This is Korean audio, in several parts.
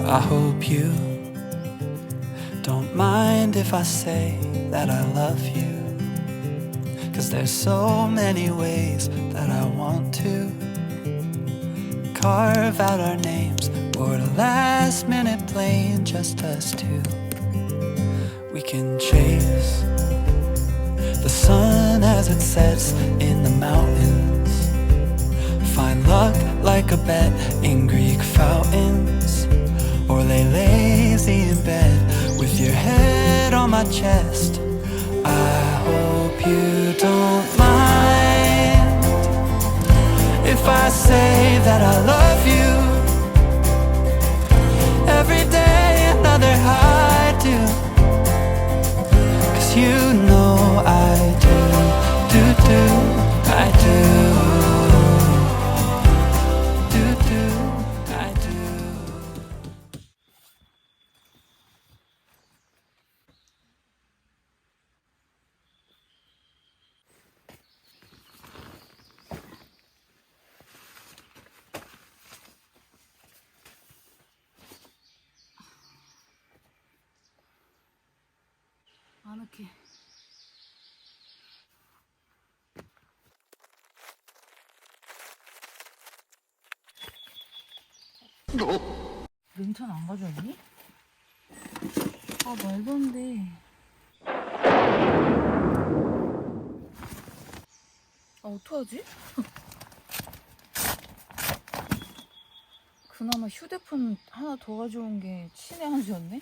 I hope you don't mind if I say that I love you, 'cause there's so many ways that I want to carve out our names, board a last minute plane, just us two. We can chase the sun as it sets in the mountains, find luck like a bet in Greek fountains, or lay lazy in bed with your head on my chest. I hope you don't mind if I say that I love you. Every day another high do, 'cause you know I do, I do, I do. 안 오케이. 랜턴 안 가져왔니? 아 말도 안 돼. 아 어떡하지? 그나마 휴대폰 하나 더 가져온 게 신의 한 수였네?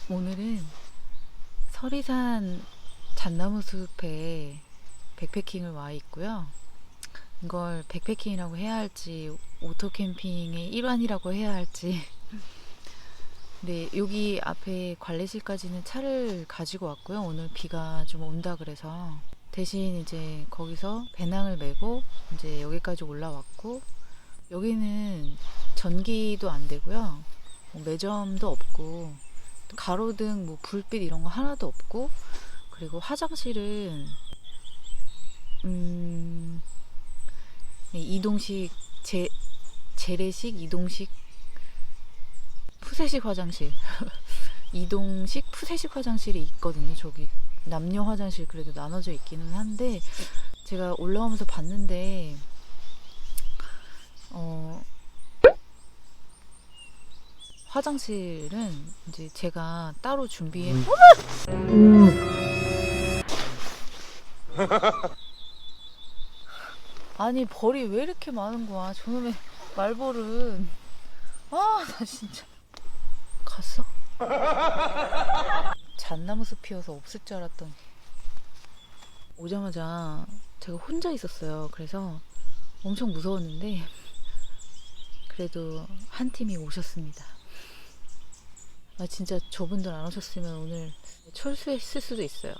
오늘은 서리산 잣나무 숲에 백패킹을 와 있고요. 이걸 백패킹이라고 해야 할지 오토 캠핑의 일환이라고 해야 할지 네, 여기 앞에 관리실까지는 차를 가지고 왔고요. 오늘 비가 좀 온다 그래서 대신 이제 거기서 배낭을 메고 이제 여기까지 올라왔고, 여기는 전기도 안 되고요. 뭐 매점도 없고 가로등 뭐 불빛 이런 거 하나도 없고, 그리고 화장실은 이동식 재래식 이동식 푸세식 화장실 이동식 푸세식 화장실이 있거든요. 저기 남녀 화장실 그래도 나눠져 있기는 한데, 제가 올라오면서 봤는데 화장실은 이제 제가 따로 준비해. 아니 벌이 왜 이렇게 많은 거야 저놈의 말벌은. 아 나 진짜. 갔어? 잣나무 숲이어서 없을 줄 알았더니. 오자마자 제가 혼자 있었어요. 그래서 엄청 무서웠는데 그래도 한 팀이 오셨습니다. 아 진짜 저분들 안 오셨으면 오늘 철수했을 수도 있어요.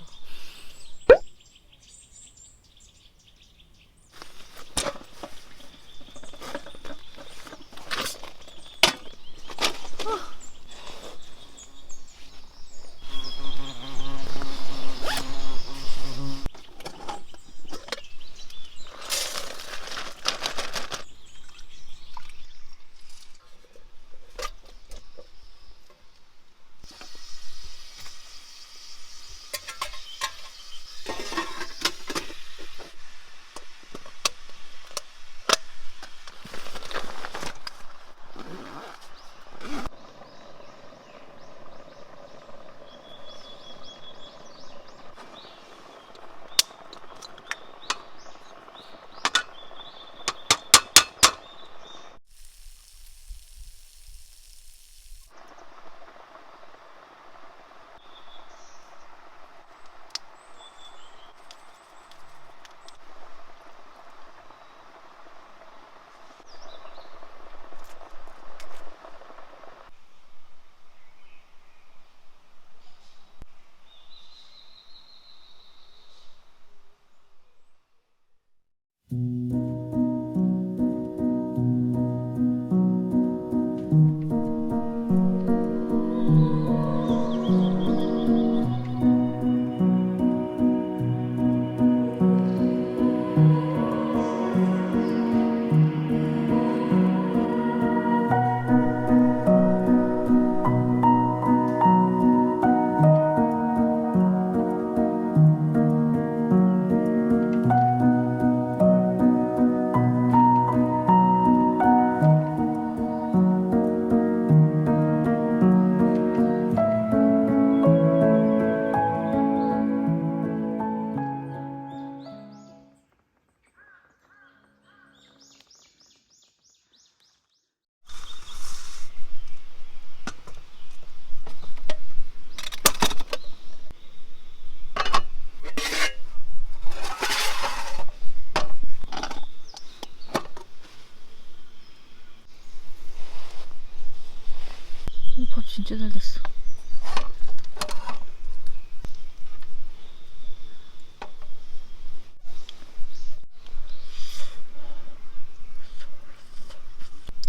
진짜 잘 됐어.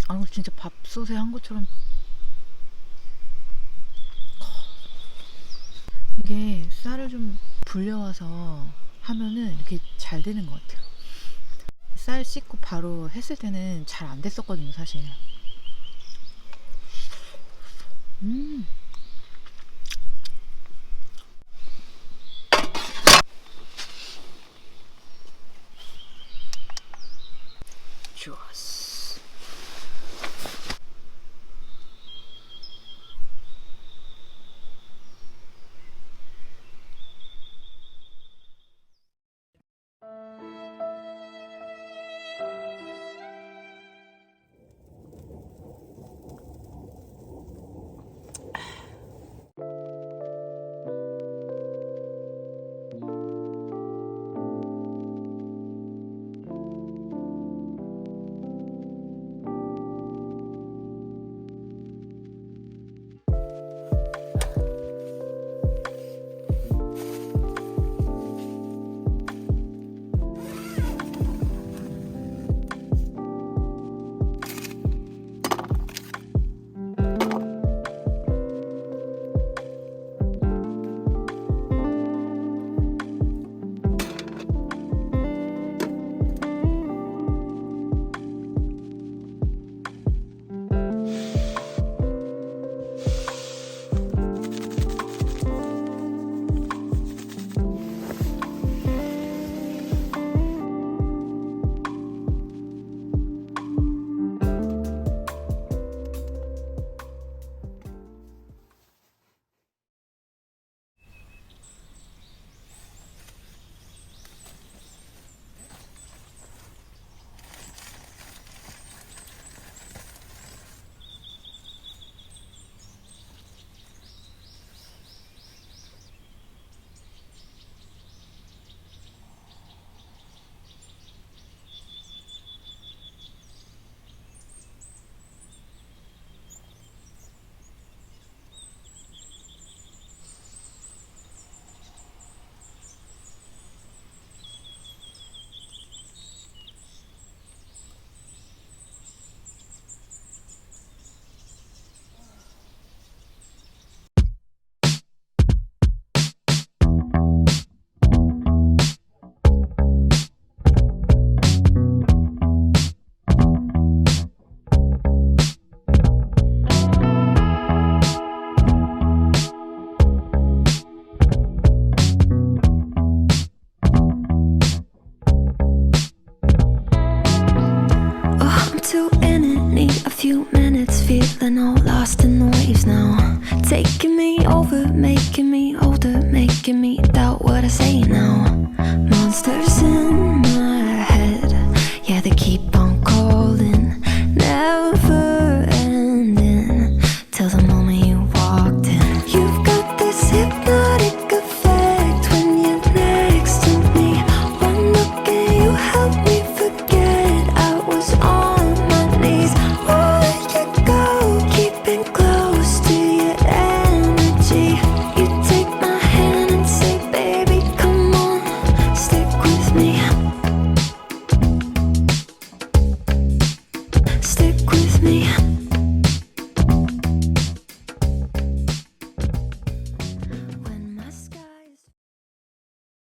아이고 진짜 밥솥에 한 것처럼. 이게 쌀을 좀 불려와서 하면은 이렇게 잘 되는 것 같아요. 쌀 씻고 바로 했을 때는 잘 안 됐었거든요, 사실. 좋았어. Feeling all lost in the waves now. Taking me over, making me older, making me doubt what I say now. Monsters in